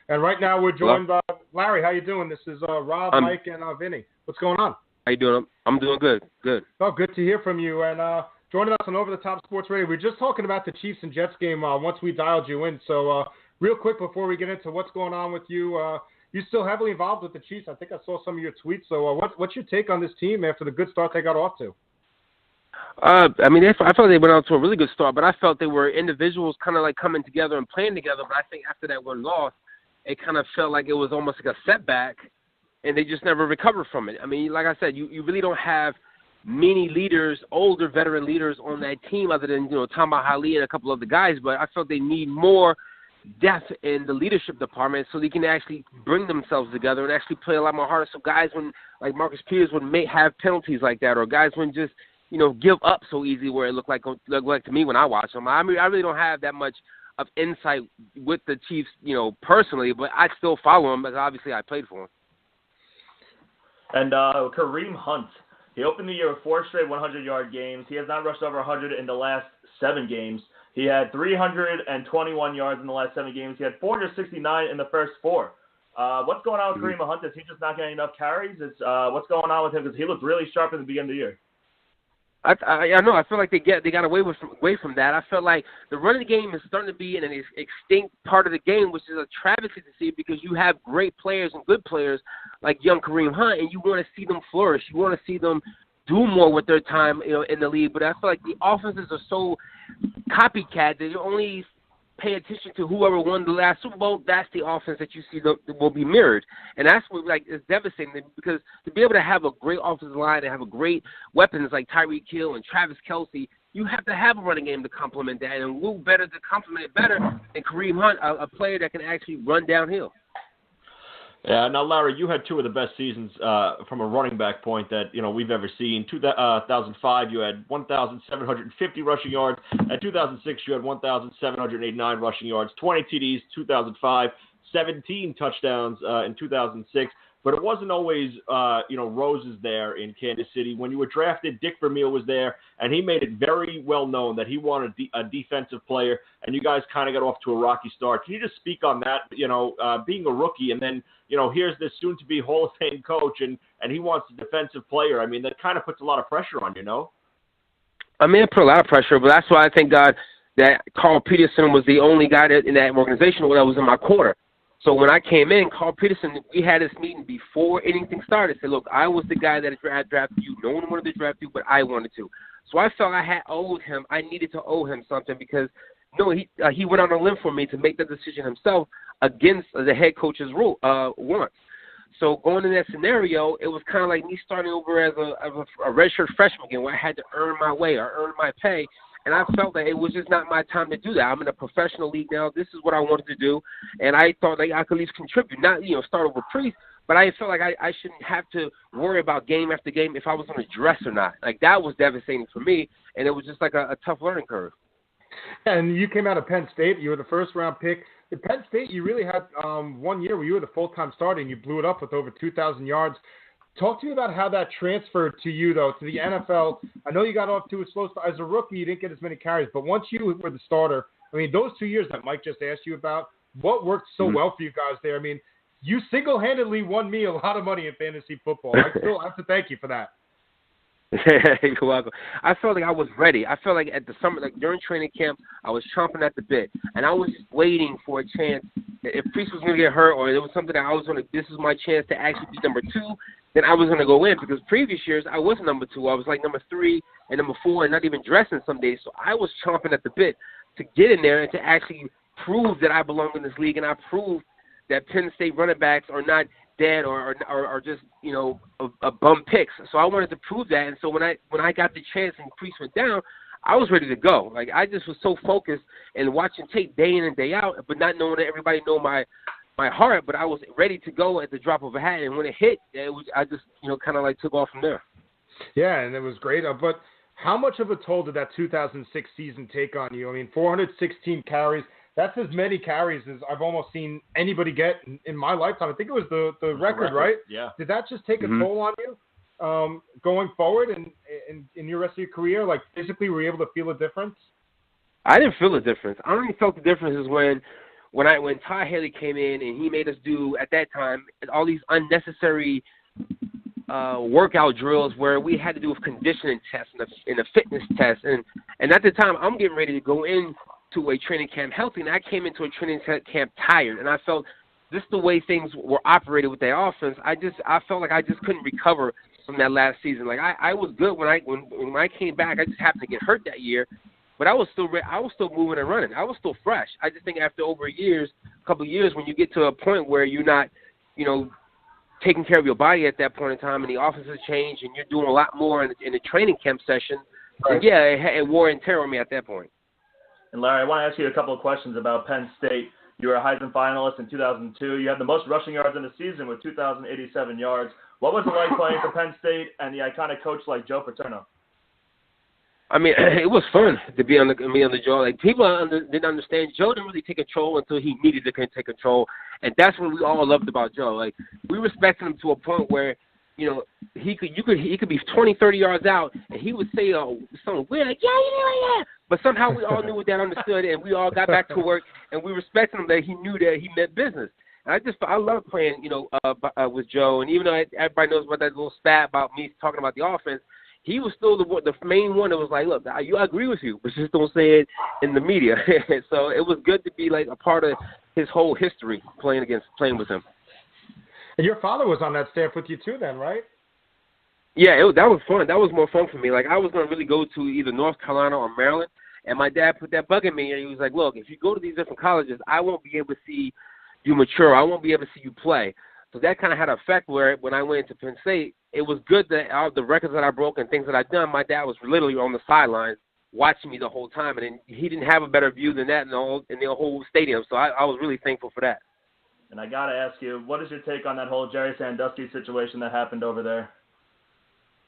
And right now we're Hello? joined by Larry. How you doing? This is Rob, I'm, Mike, and Vinny. What's going on? how you doing? I'm doing good. Good. Oh, good to hear from you. And joining us on Over the Top Sports Radio, we were just talking about the Chiefs and Jets game once we dialed you in. So real quick before we get into what's going on with you, you're still heavily involved with the Chiefs. I think I saw some of your tweets. So what's your take on this team after the good start they got off to? I felt they went out to a really good start, but I felt they were individuals kind of like coming together and playing together. But I think after that one loss, it kind of felt like it was almost like a setback, and they just never recovered from it. I mean, like I said, you really don't have many leaders, older veteran leaders on that team other than, Tamba Hali and a couple of the guys, but I felt they need more depth in the leadership department so they can actually bring themselves together and actually play a lot more harder. So guys, when like Marcus Peters would have penalties like that, or guys wouldn't just give up so easy where it looked like to me when I watched them. I mean, I really don't have that much of insight with the Chiefs, personally, but I still follow them because obviously I played for them. And Kareem Hunt, he opened the year with 4 straight 100-yard games. He has not rushed over 100 in the last 7 games. He had 321 yards in the last 7 games. He had 469 in the first 4. What's going on with Kareem Hunt? Is he just not getting enough carries? What's going on with him? Because he looked really sharp at the beginning of the year. I know. I feel like they got away from that. I feel like the running game is starting to be an extinct part of the game, which is a travesty to see because you have great players and good players like young Kareem Hunt, and you want to see them flourish. You want to see them do more with their time, in the league. But I feel like the offenses are so copycat that you only pay attention to whoever won the last Super Bowl. That's the offense that you see that will be mirrored, and that's what is devastating because to be able to have a great offensive line and have a great weapons like Tyreek Hill and Travis Kelce, you have to have a running game to complement that, and who better to complement it better than Kareem Hunt, a player that can actually run downhill. Yeah, now, Larry, you had 2 of the best seasons from a running back point that we've ever seen. 2005, you had 1,750 rushing yards. At 2006, you had 1,789 rushing yards, 20 TDs. 2005, 17 touchdowns in 2006. But it wasn't always, roses there in Kansas City. When you were drafted, Dick Vermeil was there, and he made it very well known that he wanted a defensive player, and you guys kind of got off to a rocky start. Can you just speak on that, being a rookie, and then, here's this soon-to-be Hall of Fame coach, and he wants a defensive player. I mean, that kind of puts a lot of pressure on you, I mean, it put a lot of pressure, but that's why I thank God that Carl Peterson was the only guy in that organization that was in my corner. So when I came in, Carl Peterson, we had this meeting before anything started. Said, look, I was the guy that had drafted you. No one wanted to draft you, but I wanted to. So I felt I needed to owe him something because, he went on a limb for me to make that decision himself against the head coach's wants. So going in that scenario, it was kind of like me starting over as a redshirt freshman again, where I had to earn my way or earn my pay. And I felt that it was just not my time to do that. I'm in a professional league now. This is what I wanted to do. And I thought like I could at least contribute, not, start over Priest, but I felt like I shouldn't have to worry about game after game if I was going to dress or not. Like that was devastating for me, and it was just like a tough learning curve. And you came out of Penn State. You were the first-round pick. At Penn State, you really had 1 year where you were the full-time starter, and you blew it up with over 2,000 yards. Talk to me about how that transferred to you, though, to the NFL. I know you got off to a slow start. As a rookie, you didn't get as many carries. But once you were the starter, I mean, those 2 years that Mike just asked you about, what worked so well for you guys there? I mean, you single-handedly won me a lot of money in fantasy football. I still have to thank you for that. You're welcome. I felt like I was ready. I felt like at the summer, like during training camp, I was chomping at the bit, and I was just waiting for a chance. If Priest was going to get hurt, or there was something that I was going to, this is my chance to actually be number 2, then I was going to go in because previous years I wasn't number 2. I was like number 3 and number 4, and not even dressing some days. So I was chomping at the bit to get in there and to actually prove that I belong in this league, and I proved that Penn State running backs are not dead or just a bum picks. So I wanted to prove that, and so when I got the chance and Priest went down, I was ready to go. Like I just was so focused and watching tape day in and day out, but not knowing that everybody know my heart. But I was ready to go at the drop of a hat, and when it hit, I just kind of like took off from there. Yeah, and it was great. But how much of a toll did that 2006 season take on you? I mean, 416 carries. That's as many carries as I've almost seen anybody get in my lifetime. I think it was the record, right? Yeah. Did that just take a toll on you going forward and in your rest of your career? Like physically, were you able to feel a difference? I didn't feel a difference. I only felt the difference is when when Todd Haley came in and he made us do at that time all these unnecessary workout drills where we had to do a conditioning test and a fitness test, and at the time I'm getting ready to go into a training camp healthy, and I came into a training camp tired, and I felt this the way things were operated with that offense. I felt like I just couldn't recover from that last season. Like I was good when I came back. I just happened to get hurt that year, but I was still moving and running. I was still fresh. I just think after over a couple of years, when you get to a point where you're not, taking care of your body at that point in time, and the offense has changed, and you're doing a lot more in the training camp session, right. Yeah, it wore and tear on me at that point. And Larry, I want to ask you a couple of questions about Penn State. You were a Heisman finalist in 2002. You had the most rushing yards in the season with 2,087 yards. What was it like playing for Penn State and the iconic coach like Joe Paterno? I mean, it was fun to be on the Joe. Like, people didn't understand. Joe didn't really take control until he needed to take control, and that's what we all loved about Joe. Like, we respected him to a point where, he could be 20, 30 yards out, and he would say something weird like, yeah. But somehow we all knew what that understood, and we all got back to work, and we respected him that he knew that he meant business. And I love playing, with Joe, and even though everybody knows about that little spat about me talking about the offense, he was still the main one that was like, look, I agree with you, but just don't say it in the media. So it was good to be like a part of his whole history playing with him. And your father was on that staff with you too then, right? Yeah, that was fun. That was more fun for me. Like, I was going to really go to either North Carolina or Maryland, and my dad put that bug in me, and he was like, look, if you go to these different colleges, I won't be able to see you mature. I won't be able to see you play. So that kind of had an effect where when I went into Penn State, it was good that all the records that I broke and things that I'd done, my dad was literally on the sidelines watching me the whole time, and he didn't have a better view than that in the whole stadium. So I was really thankful for that. And I got to ask you, what is your take on that whole Jerry Sandusky situation that happened over there?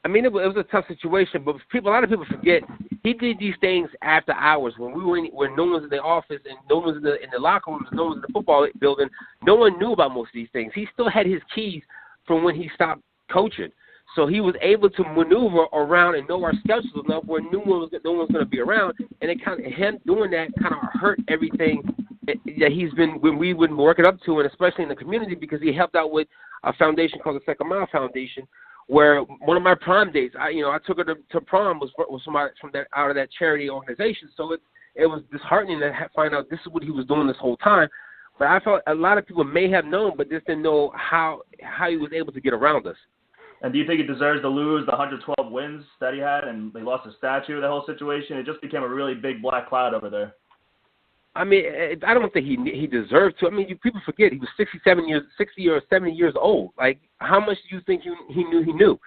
I mean, it was a tough situation, but a lot of people forget he did these things after hours when no one was in the office and no one was in the locker rooms, no one was in the football building. No one knew about most of these things. He still had his keys from when he stopped coaching, so he was able to maneuver around and know our schedules enough where no one was going to be around, and it kind of him doing that kind of hurt everything that he's been when we've been working up to, and especially in the community because he helped out with a foundation called the Second Mile Foundation. Where one of my prom dates, I took her to prom was somebody from that out of that charity organization. So it was disheartening to find out this is what he was doing this whole time. But I felt a lot of people may have known, but just didn't know how he was able to get around us. And do you think he deserves to lose the 112 wins that he had, and they lost a statue? The whole situation, it just became a really big black cloud over there. I mean, I don't think he deserved to. I mean, people forget he was 60 or 70 years old. Like, how much do you think he knew?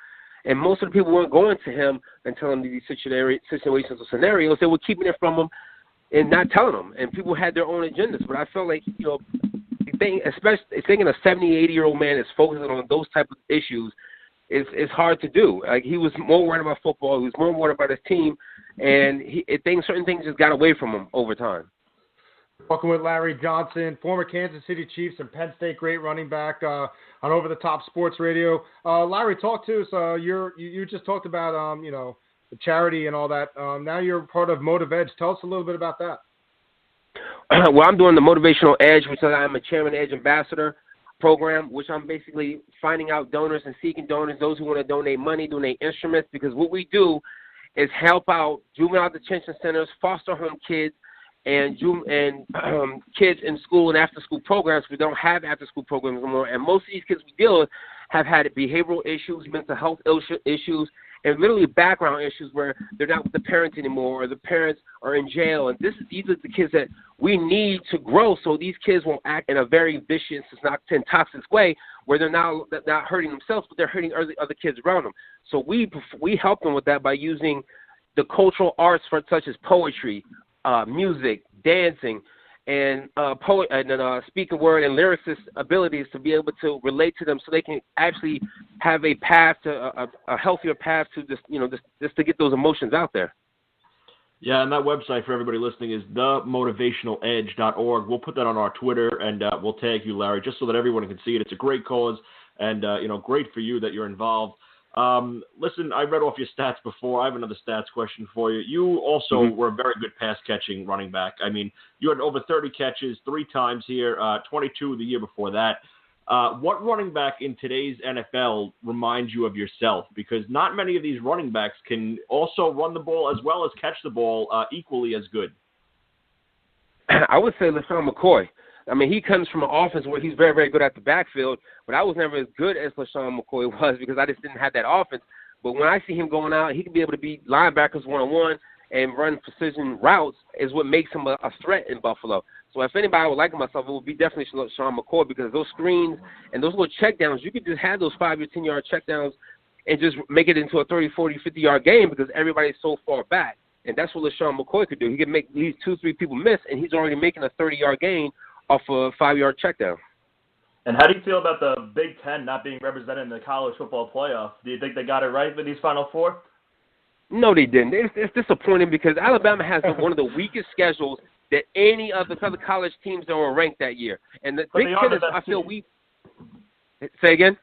And most of the people weren't going to him and telling him these situations or scenarios. They were keeping it from him and not telling him. And people had their own agendas. But I felt like, especially thinking a 70, 80-year-old man is focusing on those type of issues is hard to do. Like, he was more worried about football. He was more worried about his team. And certain things just got away from him over time. Talking with Larry Johnson, former Kansas City Chiefs and Penn State great running back on Over the Top Sports Radio. Larry, talk to us. You just talked about the charity and all that. Now you're part of Motive Edge. Tell us a little bit about that. Well, I'm doing the Motivational Edge, which I'm a Chairman Edge Ambassador program, which I'm basically finding out donors and seeking donors, those who want to donate money, donate instruments, because what we do is help out juvenile detention centers, foster home kids, and kids in school and after-school programs. We don't have after-school programs anymore, and most of these kids we deal with have had behavioral issues, mental health issues, and literally background issues where they're not with the parents anymore, or the parents are in jail. And these are the kids that we need to grow, so these kids won't act in a very vicious, and toxic way, where they're not hurting themselves, but they're hurting other kids around them. So we help them with that by using the cultural arts such as poetry, music, dancing, and speaking word and lyricist abilities to be able to relate to them, so they can actually have a path to a healthier path to just to get those emotions out there. Yeah, and that website for everybody listening is themotivationaledge.org. We'll put that on our Twitter, and we'll tag you, Larry, just so that everyone can see it. It's a great cause, and great for you that you're involved. Listen, I read off your stats before. I have another stats question for you. You also were a very good pass-catching running back. I mean, you had over 30 catches 3 times here, 22 the year before that. What running back in today's NFL reminds you of yourself? Because not many of these running backs can also run the ball as well as catch the ball equally as good. I would say LeSean McCoy. I mean, he comes from an offense where he's very, very good at the backfield, but I was never as good as LeSean McCoy was because I just didn't have that offense. But when I see him going out, he can be able to beat linebackers one-on-one and run precision routes is what makes him a threat in Buffalo. So if anybody would like myself, it would be definitely LeSean McCoy because those screens and those little checkdowns, you could just have those 5 or 10-yard checkdowns and just make it into a 30, 40, 50-yard game because everybody's so far back. And that's what LeSean McCoy could do. He could make these 2-3 people miss, and he's already making a 30-yard gain off a 5-yard checkdown. And how do you feel about the Big Ten not being represented in the college football playoff? Do you think they got it right with these Final Four? No, they didn't. It's disappointing because Alabama has one of the weakest schedules that any of the other college teams that were ranked that year. And the Big Ten is, I feel, weak. Say again?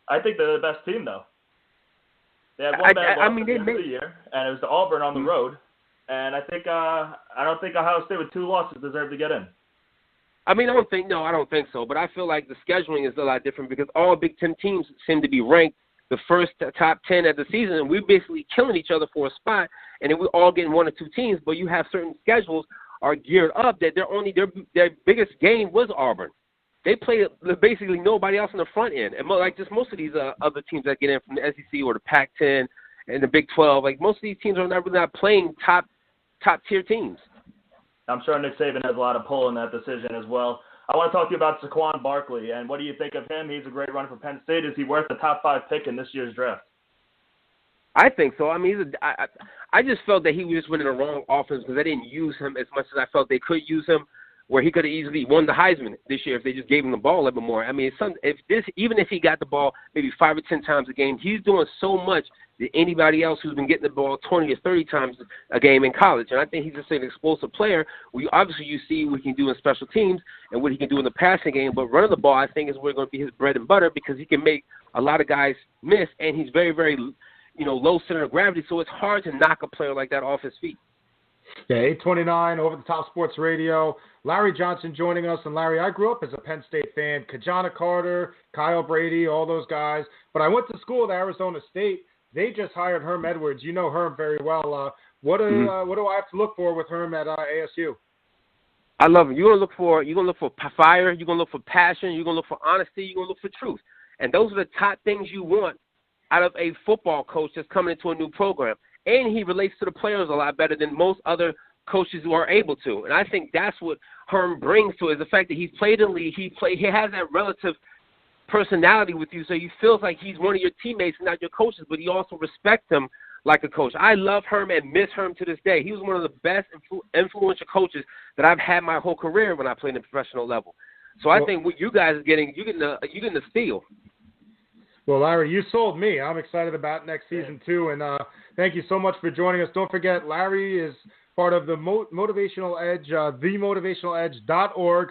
I think they're the best team, though. They had one bad loss at the end of the year, and it was to Auburn on the road. And I think I don't think Ohio State with 2 losses deserve to get in. I mean, I don't think so. But I feel like the scheduling is a lot different because all Big Ten teams seem to be ranked the first top 10 of the season, and we're basically killing each other for a spot, and then we're all getting 1 or 2 teams. But you have certain schedules are geared up that their biggest game was Auburn. They played basically nobody else on the front end, and like just most of these other teams that get in from the SEC or the Pac-10 and the Big 12, like most of these teams are not playing top tier teams. I'm sure Nick Saban has a lot of pull in that decision as well. I want to talk to you about Saquon Barkley, and what do you think of him? He's a great runner for Penn State. Is he worth the top 5 pick in this year's draft? I think so. I mean, I just felt that he was just winning the wrong offense because they didn't use him as much as I felt they could use him, where he could have easily won the Heisman this year if they just gave him the ball a little bit more. I mean, even if he got the ball maybe 5 or 10 times a game, he's doing so much than anybody else who's been getting the ball 20 or 30 times a game in college. And I think he's just an explosive player. Obviously, you see what he can do in special teams and what he can do in the passing game. But running the ball, I think, is where going to be his bread and butter because he can make a lot of guys miss, and he's very, very low center of gravity. So it's hard to knock a player like that off his feet. Yeah, 829 over the Top Sports Radio. Larry Johnson joining us. And Larry, I grew up as a Penn State fan. Kajana Carter, Kyle Brady, all those guys. But I went to school at Arizona State. They just hired Herm Edwards. You know Herm very well. What do I have to look for with Herm at ASU? I love it. You're gonna look for fire. You're gonna look for passion. You're gonna look for honesty. You're gonna look for truth. And those are the top things you want out of a football coach that's coming into a new program. And he relates to the players a lot better than most other coaches who are able to. And I think that's what Herm brings to it, is the fact that he's played in the league. He has that relative personality with you, so he feels like he's one of your teammates and not your coaches, but he also respects him like a coach. I love Herm and miss Herm to this day. He was one of the best influential coaches that I've had my whole career when I played at the professional level. So I think what you guys are getting, you're getting the steal. Well, Larry, you sold me. I'm excited about next season, too. And thank you so much for joining us. Don't forget, Larry is part of the Motivational Edge, themotivationaledge.org.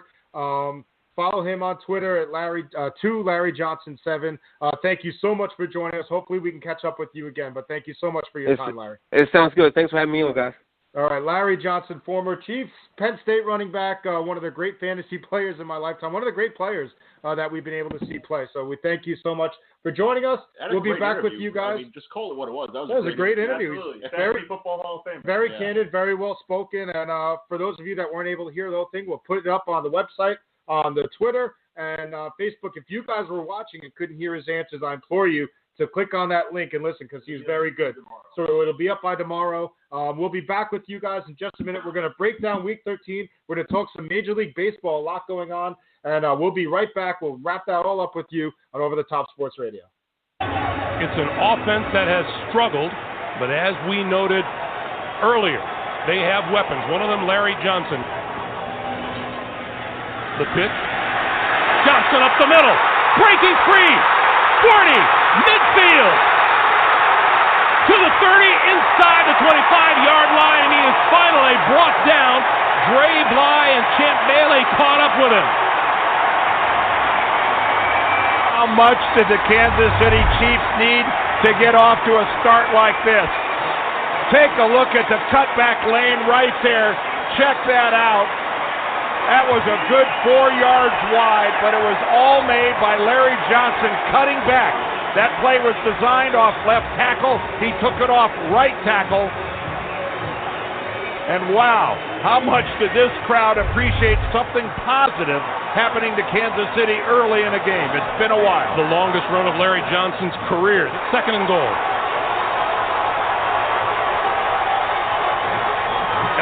Follow him on Twitter at Larry Johnson 7. Thank you so much for joining us. Hopefully we can catch up with you again. But thank you so much for your time, Larry. It sounds good. Thanks for having me on, guys. All right, Larry Johnson, former Chiefs, Penn State running back, one of the great fantasy players in my lifetime, one of the great players that we've been able to see play. So we thank you so much for joining us. We'll be back with you guys. I mean, just call it what it was. That was a great interview. Absolutely. Very Football Hall of Fame. Very candid, very well spoken. And for those of you that weren't able to hear the whole thing, we'll put it up on the website, on the Twitter, and Facebook. If you guys were watching and couldn't hear his answers, I implore you to click on that link and listen because he was very good. So it'll be up by tomorrow. We'll be back with you guys in just a minute. We're going to break down Week 13. We're going to talk some Major League Baseball, a lot going on. And we'll be right back. We'll wrap that all up with you on Over the Top Sports Radio. It's an offense that has struggled, but as we noted earlier, they have weapons. One of them, Larry Johnson. The pitch. Johnson up the middle. Breaking free. 40. Midfield. To the 30. Inside the 25-yard line. And he is finally brought down. Dre Bly and Champ Bailey caught up with him. How much did the Kansas City Chiefs need to get off to a start like this? Take a look at the cutback lane right there. Check that out. That was a good 4 yards wide, but it was all made by Larry Johnson cutting back. That play was designed off left tackle. He took it off right tackle. And wow, how much did this crowd appreciate something positive happening to Kansas City early in a game? It's been a while. The longest run of Larry Johnson's career. 2nd and goal.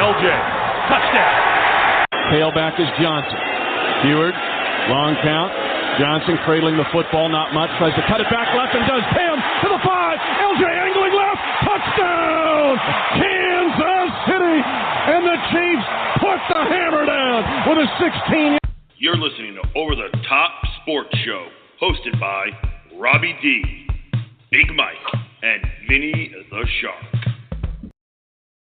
LJ, touchdown. Tailback is Johnson. Heward, long count. Johnson cradling the football, not much. Tries to cut it back left and does. Tam to the 5. LJ angling left. Touchdown! Kansas City! And the Chiefs put the hammer down with a 16. You're listening to Over the Top Sports Show, hosted by Robbie D, Big Mike, and Vinny the Shark.